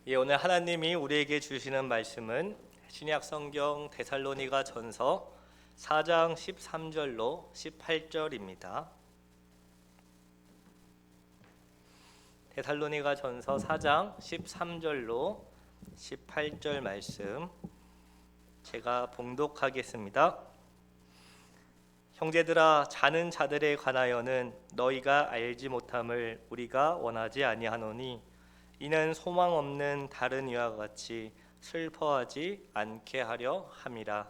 오늘 하나님이 우리에게 주시는 말씀은 신약 성경 데살로니가 전서 4장 13절로 18절입니다. 데살로니가 전서 4장 13절로 18절 말씀 제가 봉독하겠습니다. 형제들아, 자는 자들에 관하여는 너희가 알지 못함을 우리가 원하지 아니하노니 이는 소망 없는 다른 이와 같이 슬퍼하지 않게 하려 함이라.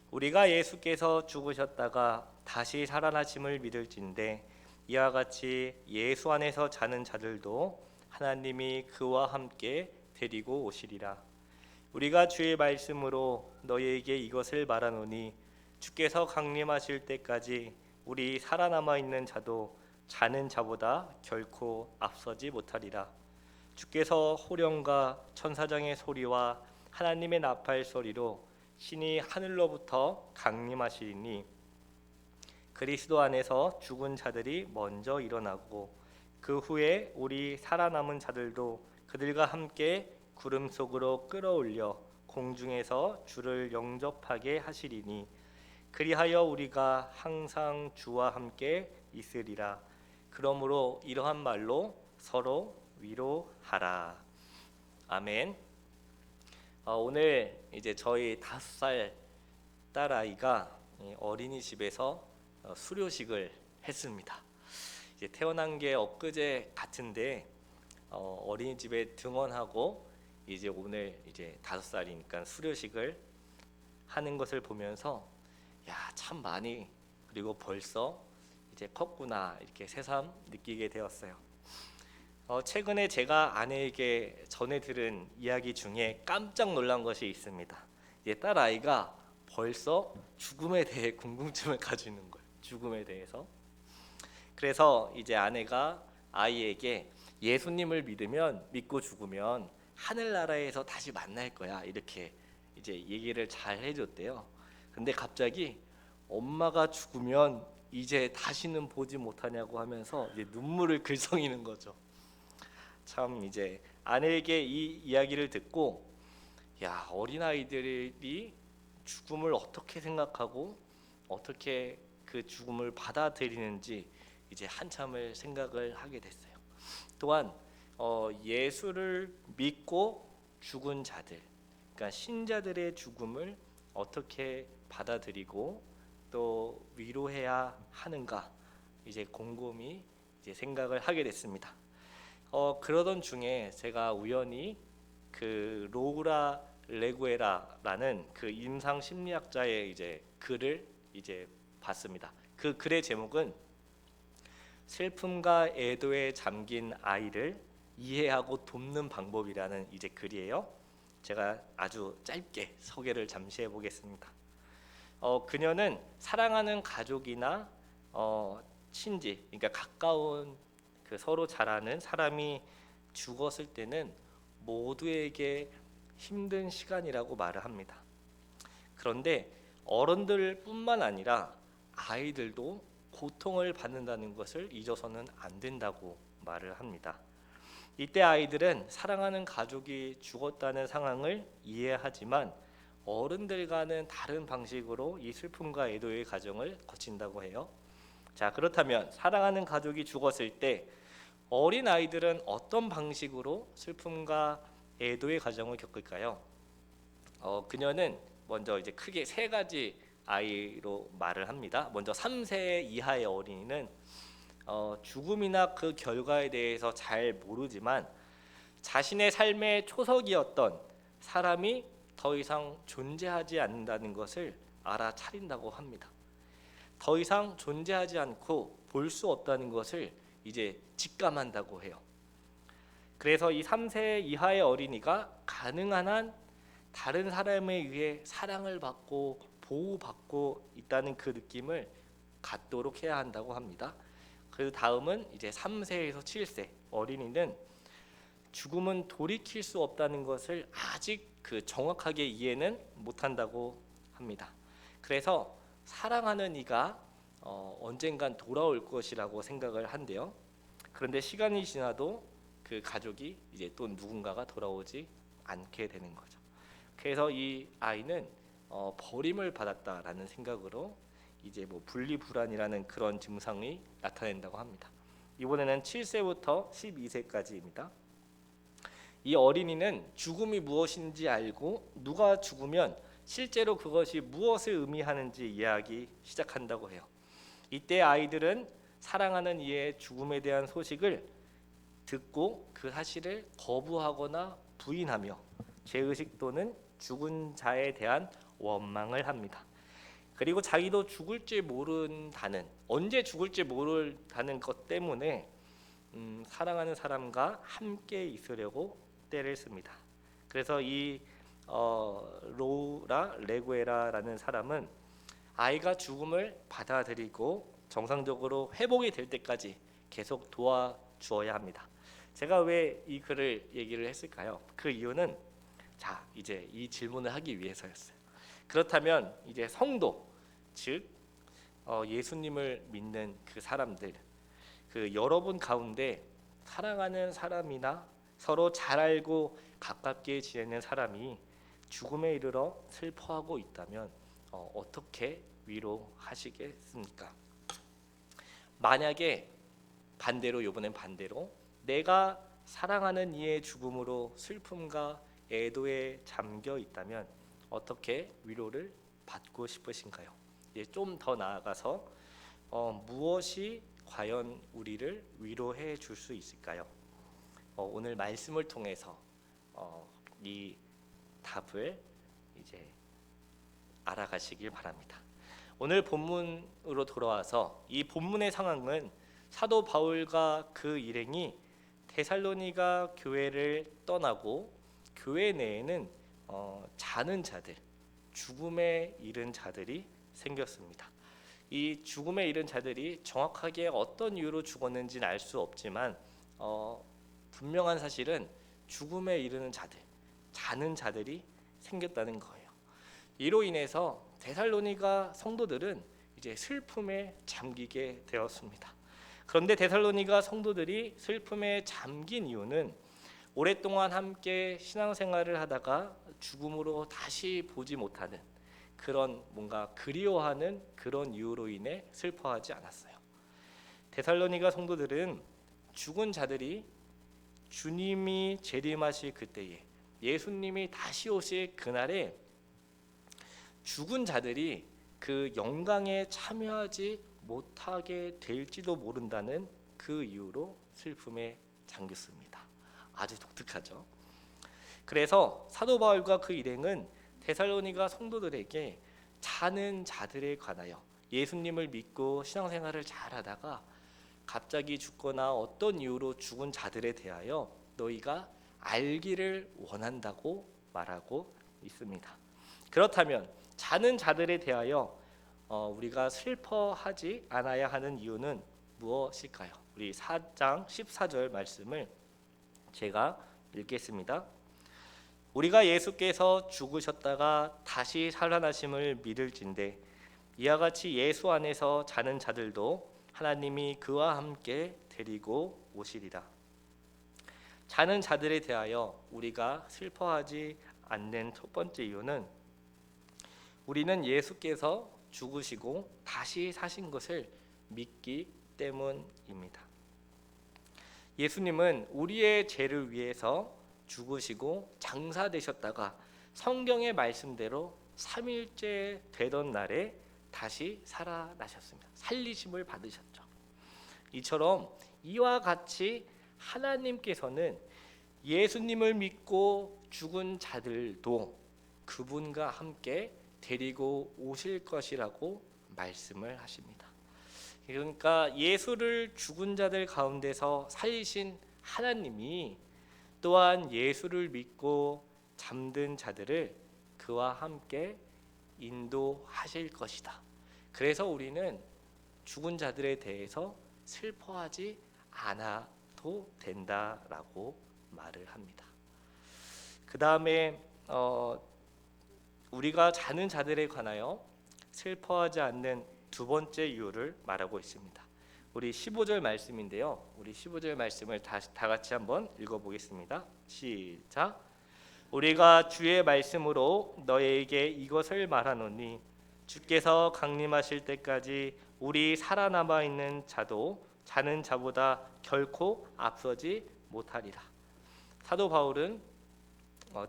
우리가 예수께서 죽으셨다가 다시 살아나심을 믿을진대 이와 같이 예수 안에서 자는 자들도 하나님이 그와 함께 데리고 오시리라. 우리가 주의 말씀으로 너희에게 이것을 말하노니 주께서 강림하실 때까지 우리 살아남아 있는 자도 자는 자보다 결코 앞서지 못하리라. 주께서 호령과 천사장의 소리와 하나님의 나팔 소리로 신이 하늘로부터 강림하시리니 그리스도 안에서 죽은 자들이 먼저 일어나고 그 후에 우리 살아남은 자들도 그들과 함께 구름 속으로 끌어올려 공중에서 주를 영접하게 하시리니 그리하여 우리가 항상 주와 함께 있으리라. 그러므로 이러한 말로 서로 위로하라. 아멘. 오늘 이제 저희 5살 딸아이가 어린이집에서 수료식을 했습니다. 이제 태어난 게 엊그제 같은데 어린이집에 등원하고 이제 오늘 이제 5살이니까 수료식을 하는 것을 보면서 야, 참 많이 그리고 벌써 이제 컸구나 이렇게 새삼 느끼게 되었어요. 최근에 제가 아내에게 전해 들은 이야기 중에 깜짝 놀란 것이 있습니다. 이제 딸 아이가 벌써 죽음에 대해 궁금증을 가지는 거예요. 죽음에 대해서. 그래서 이제 아내가 아이에게 예수님을 믿고 죽으면 하늘나라에서 다시 만날 거야 이렇게 이제 얘기를 잘 해줬대요. 근데 갑자기 엄마가 죽으면 이제 다시는 보지 못하냐고 하면서 이제 눈물을 글썽이는 거죠. 참 이제 아내에게 이 이야기를 듣고 야, 어린아이들이 죽음을 어떻게 생각하고 어떻게 그 죽음을 받아들이는지 이제 한참을 생각을 하게 됐어요. 또한 예수를 믿고 죽은 자들, 그러니까 신자들의 죽음을 어떻게 받아들이고 또 위로해야 하는가 이제 곰곰이 이제 생각을 하게 됐습니다. 그러던 중에 제가 우연히 그 로우라 레구에라라는 그 임상 심리학자의 이제 글을 이제 봤습니다. 그 글의 제목은 슬픔과 애도에 잠긴 아이를 이해하고 돕는 방법이라는 이제 글이에요. 제가 아주 짧게 소개를 잠시 해보겠습니다. 그녀는 사랑하는 가족이나 친지, 그러니까 가까운 그 서로 잘 아는 사람이 죽었을 때는 모두에게 힘든 시간이라고 말을 합니다. 그런데 어른들뿐만 아니라 아이들도 고통을 받는다는 것을 잊어서는 안 된다고 말을 합니다. 이때 아이들은 사랑하는 가족이 죽었다는 상황을 이해하지만 어른들과는 다른 방식으로 이 슬픔과 애도의 과정을 거친다고 해요. 자, 그렇다면 사랑하는 가족이 죽었을 때 어린 아이들은 어떤 방식으로 슬픔과 애도의 과정을 겪을까요? 그녀는 먼저 이제 크게 3가지 아이로 말을 합니다. 먼저 3세 이하의 어린이는 죽음이나 그 결과에 대해서 잘 모르지만 자신의 삶의 초석이었던 사람이 더 이상 존재하지 않는다는 것을 알아차린다고 합니다. 더 이상 존재하지 않고 볼 수 없다는 것을 이제 직감한다고 해요. 그래서 이 3세 이하의 어린이가 가능한 한 다른 사람에 의해 사랑을 받고 보호받고 있다는 그 느낌을 갖도록 해야 한다고 합니다. 그 다음은 이제 3세에서 7세 어린이는 죽음은 돌이킬 수 없다는 것을 아직 그 정확하게 이해는 못한다고 합니다. 그래서 사랑하는 이가 언젠간 돌아올 것이라고 생각을 한대요. 그런데 시간이 지나도 그 가족이 이제 또 누군가가 돌아오지 않게 되는 거죠. 그래서 이 아이는 버림을 받았다라는 생각으로 이제 뭐 분리불안이라는 그런 증상이 나타낸다고 합니다. 이번에는 7세부터 12세까지입니다. 이 어린이는 죽음이 무엇인지 알고 누가 죽으면 실제로 그것이 무엇을 의미하는지 이해하기 시작한다고 해요. 이때 아이들은 사랑하는 이의 죽음에 대한 소식을 듣고 그 사실을 거부하거나 부인하며 죄의식 또는 죽은 자에 대한 원망을 합니다. 그리고 자기도 죽을지 모른다는, 언제 죽을지 모른다는 것 때문에 사랑하는 사람과 함께 있으려고 때를 씁니다. 그래서 이 로우라 레구에라라는 사람은 아이가 죽음을 받아들이고 정상적으로 회복이 될 때까지 계속 도와주어야 합니다. 제가 왜 이 글을 얘기를 했을까요? 그 이유는 자, 이제 이 질문을 하기 위해서였어요. 그렇다면 이제 성도, 즉 예수님을 믿는 그 사람들, 그 여러분 가운데 사랑하는 사람이나 서로 잘 알고 가깝게 지내는 사람이 죽음에 이르러 슬퍼하고 있다면 어떻게 위로하시겠습니까? 만약에 반대로, 이번엔 반대로 내가 사랑하는 이의 죽음으로 슬픔과 애도에 잠겨 있다면 어떻게 위로를 받고 싶으신가요? 좀 더 나아가서 무엇이 과연 우리를 위로해 줄 수 있을까요? 오늘 말씀을 통해서 이 답을 이제 알아가시길 바랍니다. 오늘 본문으로 돌아와서 이 본문의 상황은 사도 바울과 그 일행이 데살로니가 교회를 떠나고 교회 내에는 자는 자들, 죽음에 이른 자들이 생겼습니다. 이 죽음에 이른 자들이 정확하게 어떤 이유로 죽었는지는 알 수 없지만 분명한 사실은 죽음에 이르는 자들, 자는 자들이 생겼다는 거예요. 이로 인해서 데살로니가 성도들은 이제 슬픔에 잠기게 되었습니다. 그런데 데살로니가 성도들이 슬픔에 잠긴 이유는 오랫동안 함께 신앙생활을 하다가 죽음으로 다시 보지 못하는 그런 뭔가 그리워하는 그런 이유로 인해 슬퍼하지 않았어요. 데살로니가 성도들은 죽은 자들이 주님이 재림하실 그때에, 예수님이 다시 오실 그날에 죽은 자들이 그 영광에 참여하지 못하게 될지도 모른다는 그 이유로 슬픔에 잠겼습니다. 아주 독특하죠. 그래서 사도 바울과 그 일행은 데살로니가 성도들에게 자는 자들에 관하여, 예수님을 믿고 신앙생활을 잘하다가 갑자기 죽거나 어떤 이유로 죽은 자들에 대하여 너희가 알기를 원한다고 말하고 있습니다. 그렇다면 자는 자들에 대하여 우리가 슬퍼하지 않아야 하는 이유는 무엇일까요? 우리 4장 14절 말씀을 제가 읽겠습니다. 우리가 예수께서 죽으셨다가 다시 살아나심을 믿을진대 이와 같이 예수 안에서 자는 자들도 하나님이 그와 함께 데리고 오시리라. 자는 자들에 대하여 우리가 슬퍼하지 않는 첫 번째 이유는 우리는 예수께서 죽으시고 다시 사신 것을 믿기 때문입니다. 예수님은 우리의 죄를 위해서 죽으시고 장사되셨다가 성경의 말씀대로 3일째 되던 날에 다시 살아나셨습니다. 살리심을 받으셨죠. 이처럼 이와 같이 하나님께서는 예수님을 믿고 죽은 자들도 그분과 함께 데리고 오실 것이라고 말씀을 하십니다. 그러니까 예수를 죽은 자들 가운데서 살리신 하나님이 또한 예수를 믿고 잠든 자들을 그와 함께 인도하실 것이다. 그래서 우리는 죽은 자들에 대해서 슬퍼하지 않아도 된다라고 말을 합니다. 그 다음에 우리가 자는 자들에 관하여 슬퍼하지 않는 두 번째 이유를 말하고 있습니다. 우리 15절 말씀인데요. 우리 15절 말씀을 다 같이 한번 읽어보겠습니다. 시작. 우리가 주의 말씀으로 너희에게 이것을 말하노니 주께서 강림하실 때까지 우리 살아남아 있는 자도 자는 자보다 결코 앞서지 못하리라. 사도 바울은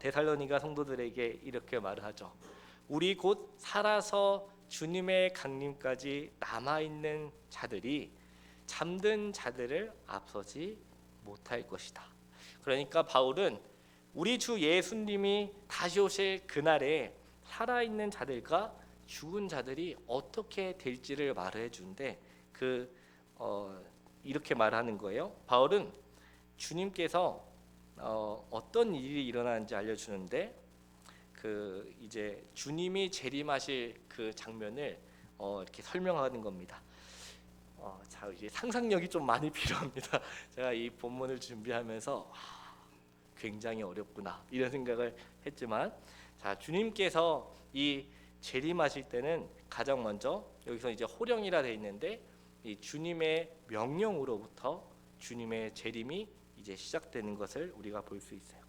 데살로니가 성도들에게 이렇게 말을 하죠. 우리 곧 살아서 주님의 강림까지 남아 있는 자들이 잠든 자들을 앞서지 못할 것이다. 그러니까 바울은 우리 주 예수님이 다시 오실 그날에 살아있는 자들과 죽은 자들이 어떻게 될지를 말해 주는데 이렇게 말하는 거예요. 바울은 주님께서 어떤 일이 일어나는지 알려주는데 이제 주님이 재림하실 그 장면을 이렇게 설명하는 겁니다. 자, 이제 상상력이 좀 많이 필요합니다. 제가 이 본문을 준비하면서 굉장히 어렵구나 이런 생각을 했지만, 자, 주님께서 이 재림하실 때는 가장 먼저 여기서 이제 호령이라 돼 있는데 이 주님의 명령으로부터 주님의 재림이 이제 시작되는 것을 우리가 볼 수 있어요.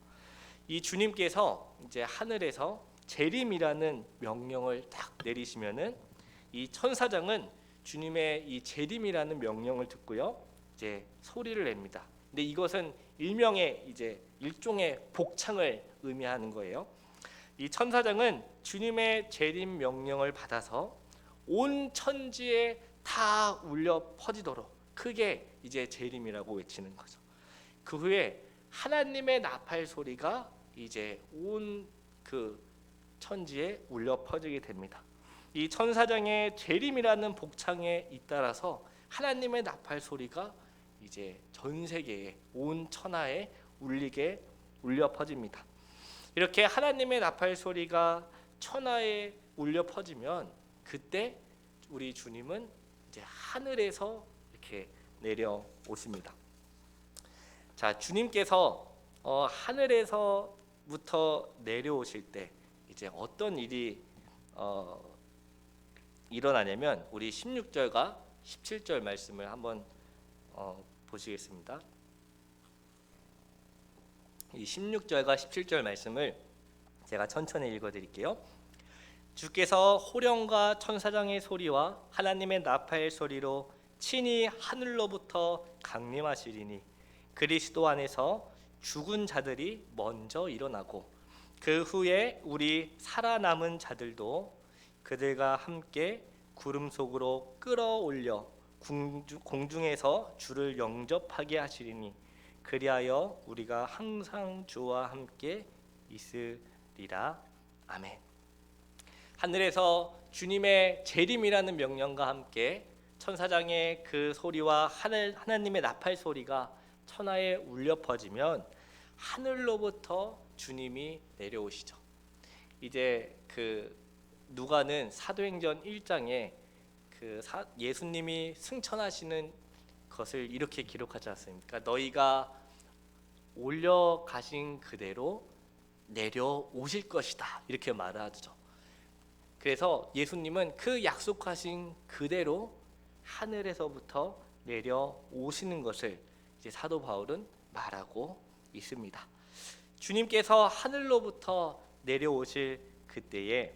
이 주님께서 이제 하늘에서 재림이라는 명령을 딱 내리시면은 이 천사장은 주님의 이 재림이라는 명령을 듣고요, 이제 소리를 냅니다. 근데 이것은 일종의 복창을 의미하는 거예요. 이 천사장은 주님의 재림 명령을 받아서 온 천지에 다 울려 퍼지도록 크게 이제 재림이라고 외치는 거죠. 그 후에 하나님의 나팔 소리가 이제 온 그 천지에 울려 퍼지게 됩니다. 이 천사장의 재림이라는 복창에 잇따라서 하나님의 나팔 소리가 이제 전 세계에 온 천하에 울려 퍼집니다. 이렇게 하나님의 나팔 소리가 천하에 울려 퍼지면 그때 우리 주님은 이제 하늘에서 이렇게 내려오십니다. 자, 주님께서 하늘에서부터 내려오실 때 이제 어떤 일이 일어나냐면 우리 16절과 17절 말씀을 한번 보시겠습니다. 이 16절과 17절 말씀을 제가 천천히 읽어드릴게요. 주께서 호령과 천사장의 소리와 하나님의 나팔 소리로 친히 하늘로부터 강림하시리니 그리스도 안에서 죽은 자들이 먼저 일어나고 그 후에 우리 살아남은 자들도 그들과 함께 구름 속으로 끌어올려 공중에서 주를 영접하게 하시리니 그리하여 우리가 항상 주와 함께 있으리라. 아멘. 하늘에서 주님의 재림이라는 명령과 함께 천사장의 그 소리와 하나님의 나팔 소리가 천하에 울려 퍼지면 하늘로부터 주님이 내려오시죠. 이제 누가는 사도행전 1장에 예수님이 승천하시는 것을 이렇게 기록하지 않습니까? 너희가 올려가신 그대로 내려오실 것이다 이렇게 말하죠. 그래서 예수님은 그 약속하신 그대로 하늘에서부터 내려오시는 것을 이제 사도 바울은 말하고 있습니다. 주님께서 하늘로부터 내려오실 그때에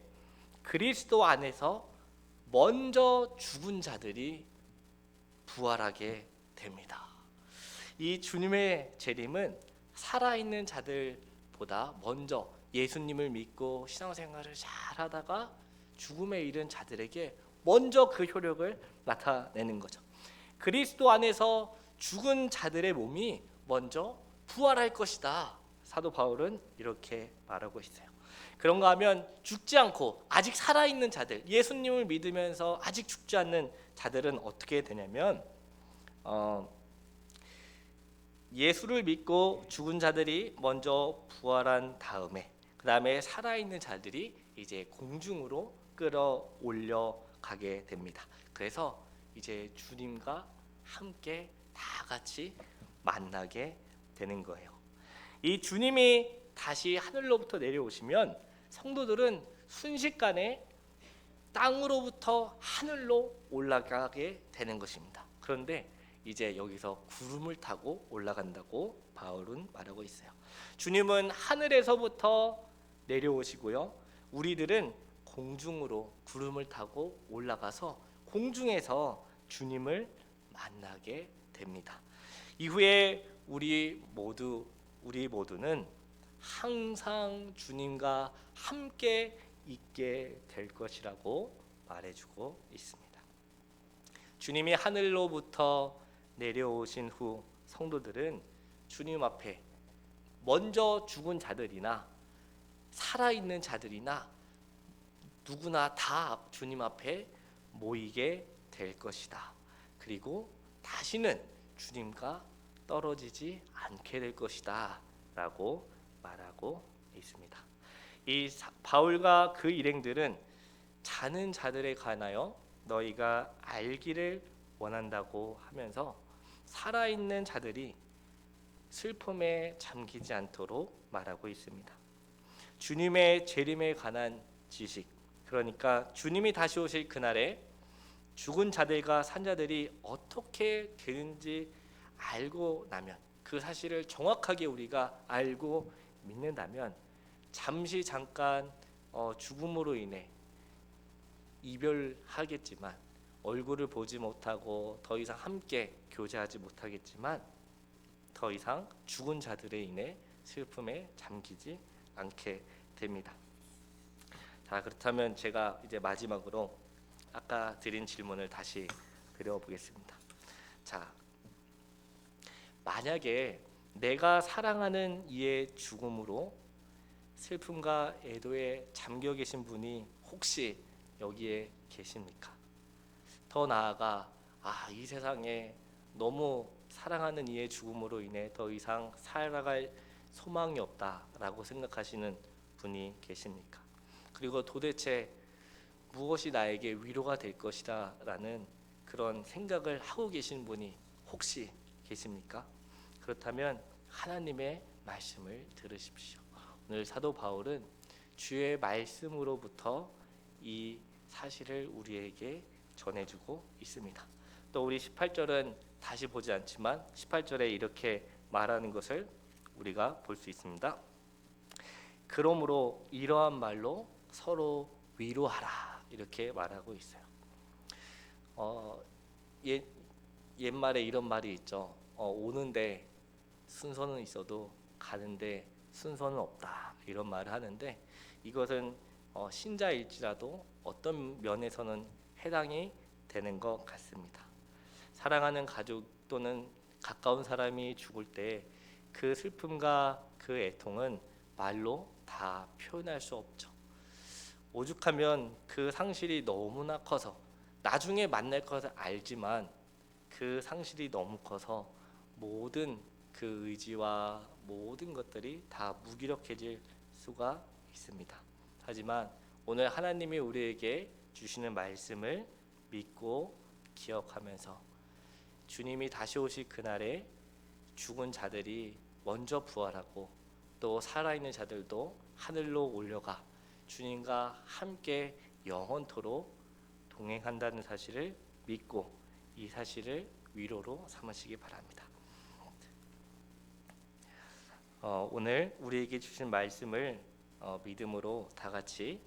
그리스도 안에서 먼저 죽은 자들이 부활하게 됩니다. 이 주님의 재림은 살아있는 자들보다 먼저 예수님을 믿고 신앙생활을 잘하다가 죽음에 이른 자들에게 먼저 그 효력을 나타내는 거죠. 그리스도 안에서 죽은 자들의 몸이 먼저 부활할 것이다. 사도 바울은 이렇게 말하고 있어요. 그런가 하면 죽지 않고 아직 살아있는 자들, 예수님을 믿으면서 아직 죽지 않는 자들은 어떻게 되냐면 예수를 믿고 죽은 자들이 먼저 부활한 다음에 그 다음에 살아있는 자들이 이제 공중으로 끌어올려 가게 됩니다. 그래서 이제 주님과 함께 다 같이 만나게 되는 거예요. 이 주님이 다시 하늘로부터 내려오시면 성도들은 순식간에 땅으로부터 하늘로 올라가게 되는 것입니다. 그런데 이제 여기서 구름을 타고 올라간다고 바울은 말하고 있어요. 주님은 하늘에서부터 내려오시고요. 우리들은 공중으로 구름을 타고 올라가서 공중에서 주님을 만나게 됩니다. 이후에 우리 모두는 항상 주님과 함께 있게 될 것이라고 말해주고 있습니다. 주님이 하늘로부터 내려오신 후 성도들은 주님 앞에 먼저 죽은 자들이나 살아있는 자들이나 누구나 다 주님 앞에 모이게 될 것이다. 그리고 다시는 주님과 떨어지지 않게 될 것이다 라고 말하고 있습니다. 이 바울과 그 일행들은 자는 자들에 관하여 너희가 알기를 원한다고 하면서 살아있는 자들이 슬픔에 잠기지 않도록 말하고 있습니다. 주님의 재림에 관한 지식, 그러니까 주님이 다시 오실 그날에 죽은 자들과 산 자들이 어떻게 되는지 알고 나면, 그 사실을 정확하게 우리가 알고 믿는다면 잠시 잠깐 죽음으로 인해 이별하겠지만, 얼굴을 보지 못하고 더 이상 함께 교제하지 못하겠지만 더 이상 죽은 자들에 인해 슬픔에 잠기지 않게 됩니다. 자, 그렇다면 제가 이제 마지막으로 아까 드린 질문을 다시 드려보겠습니다. 자, 만약에 내가 사랑하는 이의 죽음으로 슬픔과 애도에 잠겨 계신 분이 혹시 여기에 계십니까? 더 나아가 이 세상에 너무 사랑하는 이의 죽음으로 인해 더 이상 살아갈 소망이 없다라고 생각하시는 분이 계십니까? 그리고 도대체 무엇이 나에게 위로가 될 것이다 라는 그런 생각을 하고 계신 분이 혹시 계십니까? 그렇다면 하나님의 말씀을 들으십시오. 오늘 사도 바울은 주의 말씀으로부터 이 사실을 우리에게 전해주고 있습니다. 또 우리 18절은 다시 보지 않지만 18절에 이렇게 말하는 것을 우리가 볼 수 있습니다. 그러므로 이러한 말로 서로 위로하라, 이렇게 말하고 있어요. 옛말에 이런 말이 있죠. 오는데 순서는 있어도 가는데 순서는 없다, 이런 말을 하는데, 이것은 신자일지라도 어떤 면에서는 해당이 되는 것 같습니다. 사랑하는 가족 또는 가까운 사람이 죽을 때 그 슬픔과 그 애통은 말로 다 표현할 수 없죠. 오죽하면 그 상실이 너무나 커서 나중에 만날 것을 알지만 그 상실이 너무 커서 모든 그 의지와 모든 것들이 다 무기력해질 수가 있습니다. 하지만 오늘 하나님이 우리에게 주시는 말씀을 믿고 기억하면서 주님이 다시 오실 그날에 죽은 자들이 먼저 부활하고 또 살아있는 자들도 하늘로 올려가 주님과 함께 영원토록 동행한다는 사실을 믿고 이 사실을 위로로 삼으시기 바랍니다. 오늘 우리에게 주신 말씀을 믿음으로 다 같이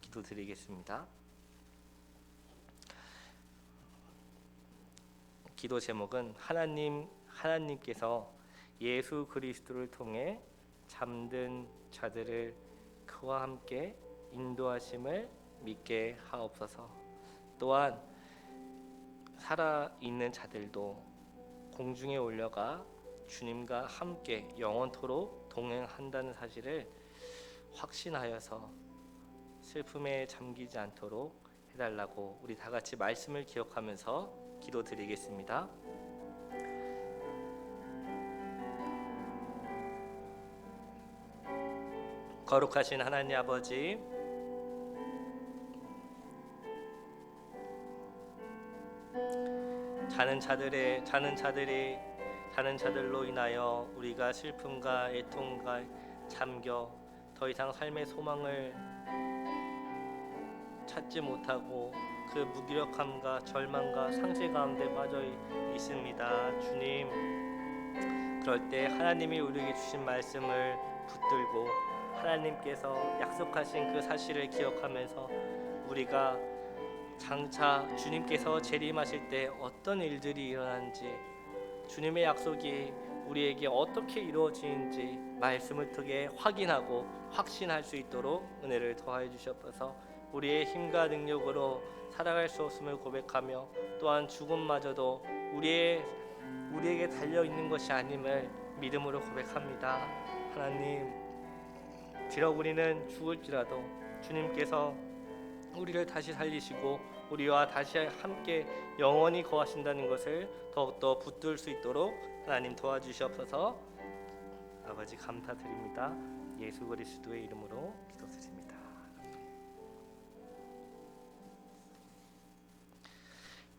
기도드리겠습니다. 기도 제목은 하나님께서 예수 그리스도를 통해 잠든 자들을 그와 함께 인도하심을 믿게 하옵소서. 또한 살아있는 자들도 공중에 올려가 주님과 함께 영원토록 동행한다는 사실을 확신하여서 슬픔에 잠기지 않도록 해달라고 우리 다 같이 말씀을 기억하면서 기도드리겠습니다. 거룩하신 하나님 아버지, 자는 자들로 인하여 우리가 슬픔과 애통과 잠겨 더 이상 삶의 소망을 찾지 못하고 그 무기력함과 절망과 상실 가운데 빠져 있습니다. 주님, 그럴 때 하나님이 우리에게 주신 말씀을 붙들고 하나님께서 약속하신 그 사실을 기억하면서 우리가 장차 주님께서 재림하실 때 어떤 일들이 일어나는지, 주님의 약속이 우리에게 어떻게 이루어지는지 말씀을 통해 확인하고 확신할 수 있도록 은혜를 더하여 주시옵소서. 우리의 힘과 능력으로 살아갈 수 없음을 고백하며 또한 죽음마저도 우리에게 달려 있는 것이 아님을 믿음으로 고백합니다. 하나님, 비록 우리는 죽을지라도 주님께서 우리를 다시 살리시고 우리와 다시 함께 영원히 거하신다는 것을 더욱더 붙들 수 있도록 하나님 도와주시옵소서. 아버지 감사드립니다. 예수 그리스도의 이름으로 기도드립니다.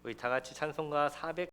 우리 다 같이 찬송가 400